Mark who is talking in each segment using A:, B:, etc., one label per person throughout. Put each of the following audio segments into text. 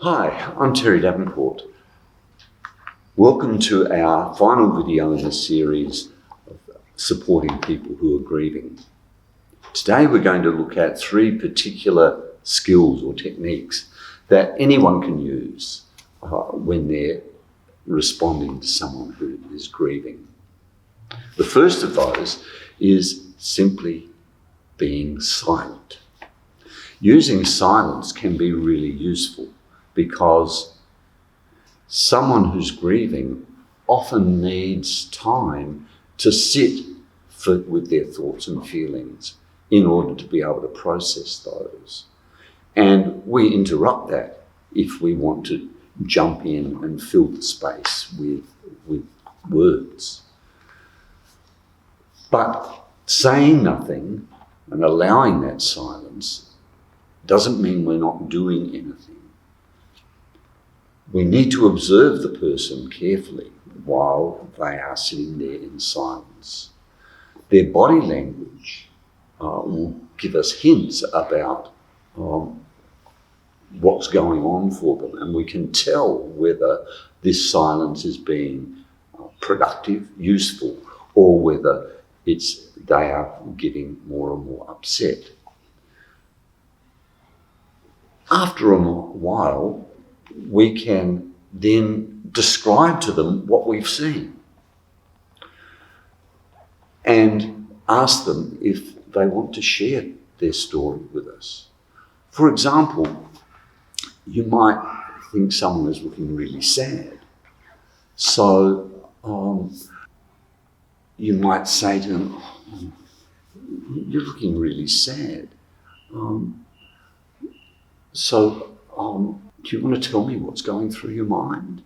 A: Hi, I'm Terry Davenport. Welcome to our final video in the series of supporting people who are grieving. Today we're going to look at 3 particular skills or techniques that anyone can use when they're responding to someone who is grieving. The first of those is simply being silent. Using silence can be really useful because someone who's grieving often needs time to sit with their thoughts and feelings in order to be able to process those. And we interrupt that if we want to jump in and fill the space with words. But saying nothing and allowing that silence doesn't mean we're not doing anything. We need to observe the person carefully while they are sitting there in silence. Their body language will give us hints about what's going on for them, and we can tell whether this silence is being productive, useful, or whether they are getting more and more upset. After a while, we can then describe to them what we've seen and ask them if they want to share their story with us. For example, you might think someone is looking really sad. So you might say to them, "Oh, you're looking really sad. Do you want to tell me what's going through your mind?"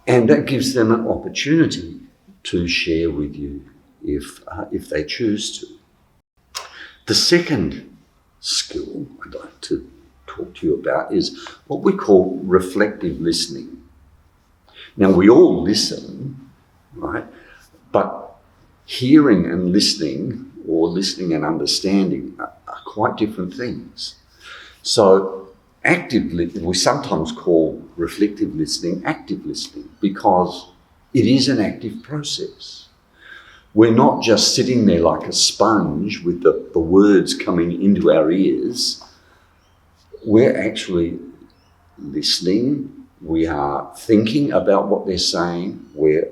A: And that gives them an opportunity to share with you if they choose to. The second skill I'd like to talk to you about is what we call reflective listening. Now, we all listen, right? But hearing and listening, or listening and understanding, are quite different things. So we sometimes call reflective listening active listening because it is an active process. We're not just sitting there like a sponge with the words coming into our ears. We're actually listening. We are thinking about what they're saying. We're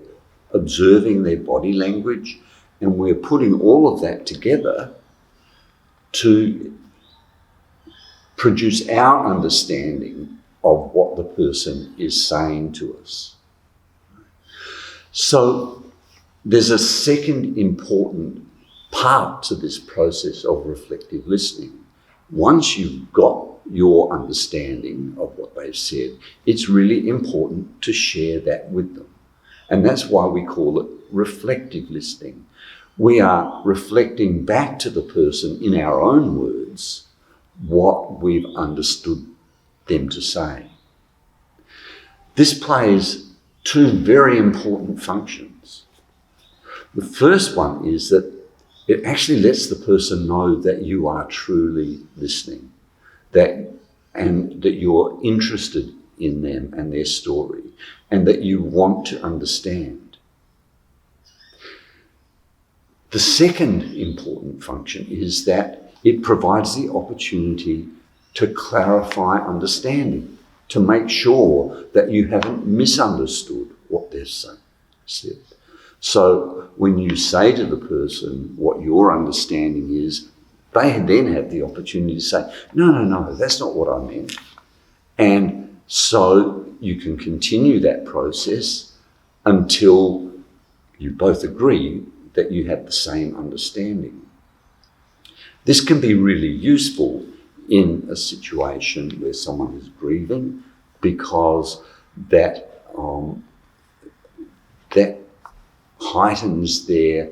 A: observing their body language, and we're putting all of that together to produce our understanding of what the person is saying to us. So there's a second important part to this process of reflective listening. Once you've got your understanding of what they've said, it's really important to share that with them. And that's why we call it reflective listening. We are reflecting back to the person in our own words what we've understood them to say. This plays 2 very important functions. The first one is that it actually lets the person know that you are truly listening, and that you're interested in them and their story, and that you want to understand. The second important function is that it provides the opportunity to clarify understanding, to make sure that you haven't misunderstood what they've said. So when you say to the person what your understanding is, they then have the opportunity to say, no, that's not what I meant. And so you can continue that process until you both agree that you have the same understanding. This can be really useful in a situation where someone is grieving because that heightens their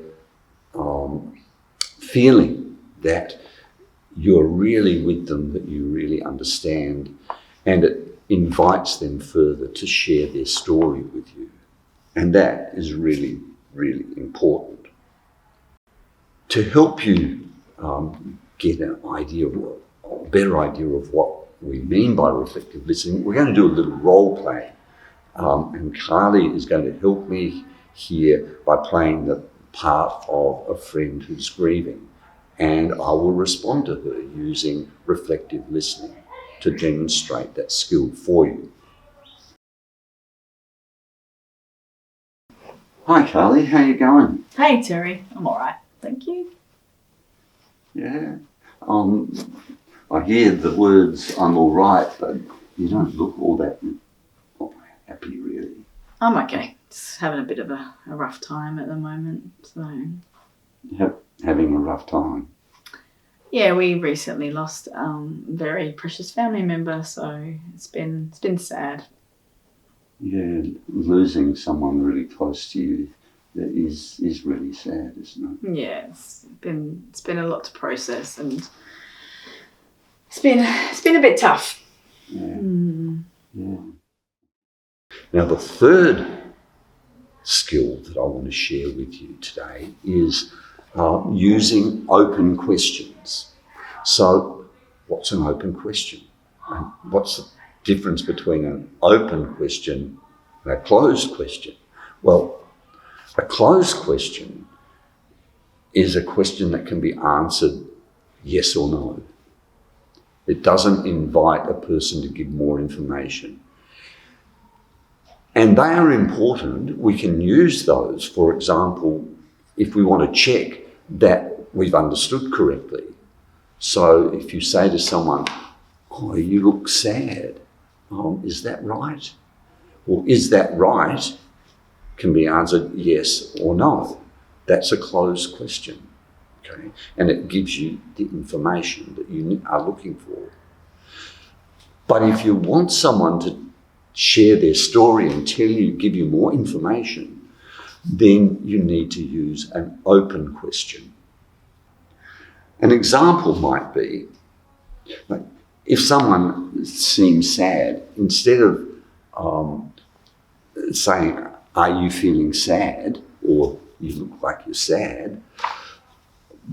A: feeling that you're really with them, that you really understand, and it invites them further to share their story with you. And that is really, really important. To help you get a better idea of what we mean by reflective listening, we're going to do a little role play. And Carly is going to help me here by playing the part of a friend who's grieving. And I will respond to her using reflective listening to demonstrate that skill for you. Hi Carly, how you going?
B: Hey Terry, I'm alright, thank you.
A: Yeah. I hear the words "I'm all right," but you don't look all that happy, really.
B: I'm okay, just having a bit of a rough time at the moment. So
A: Having a rough time.
B: yeah, we recently lost a very precious family member, so it's been sad.
A: Yeah, losing someone really close to you is really sad, isn't it?
B: Yeah, it's been a lot to process, and it's been a bit tough.
A: Yeah. Yeah. Now the third skill that I want to share with you today is using open questions. So what's an open question? And what's the difference between an open question and a closed question? Well, a closed question is a question that can be answered yes or no. It doesn't invite a person to give more information. And they are important. We can use those, for example, if we want to check that we've understood correctly. So if you say to someone, "Oh, you look sad," is that right? Well, is that right? Can be answered yes or no. That's a closed question, okay? And it gives you the information that you are looking for. But if you want someone to share their story and give you more information, then you need to use an open question. An example might be, like, if someone seems sad, instead of saying, "Are you feeling sad?" or "You look like you're sad,"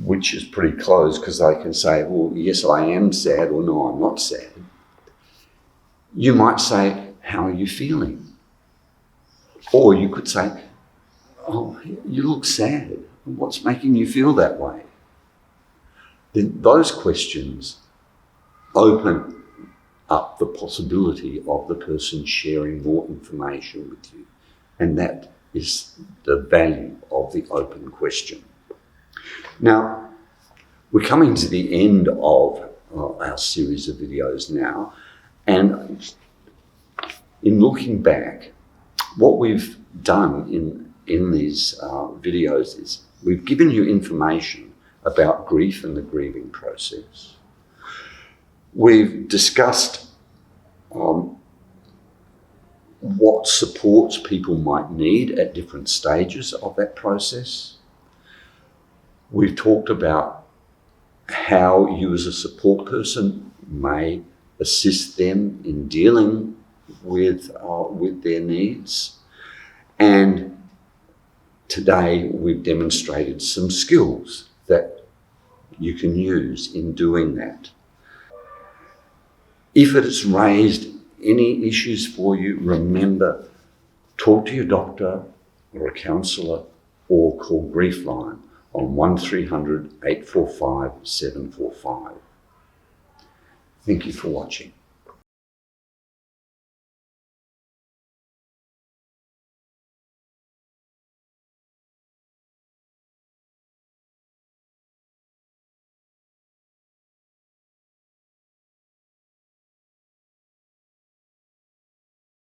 A: which is pretty close because they can say, "Well, yes, I am sad," or "No, I'm not sad." You might say, "How are you feeling?" Or you could say, "Oh, you look sad. What's making you feel that way?" Then those questions open up the possibility of the person sharing more information with you. And that is the value of the open question. Now, we're coming to the end of our series of videos now. And in looking back, what we've done in these videos is we've given you information about grief and the grieving process. We've discussed what supports people might need at different stages of that process. We've talked about how you as a support person may assist them in dealing with their needs. And today we've demonstrated some skills that you can use in doing that. If it has raised any issues for you, remember, talk to your doctor or a counsellor or call Griefline on 1300 845 745. Thank you for watching.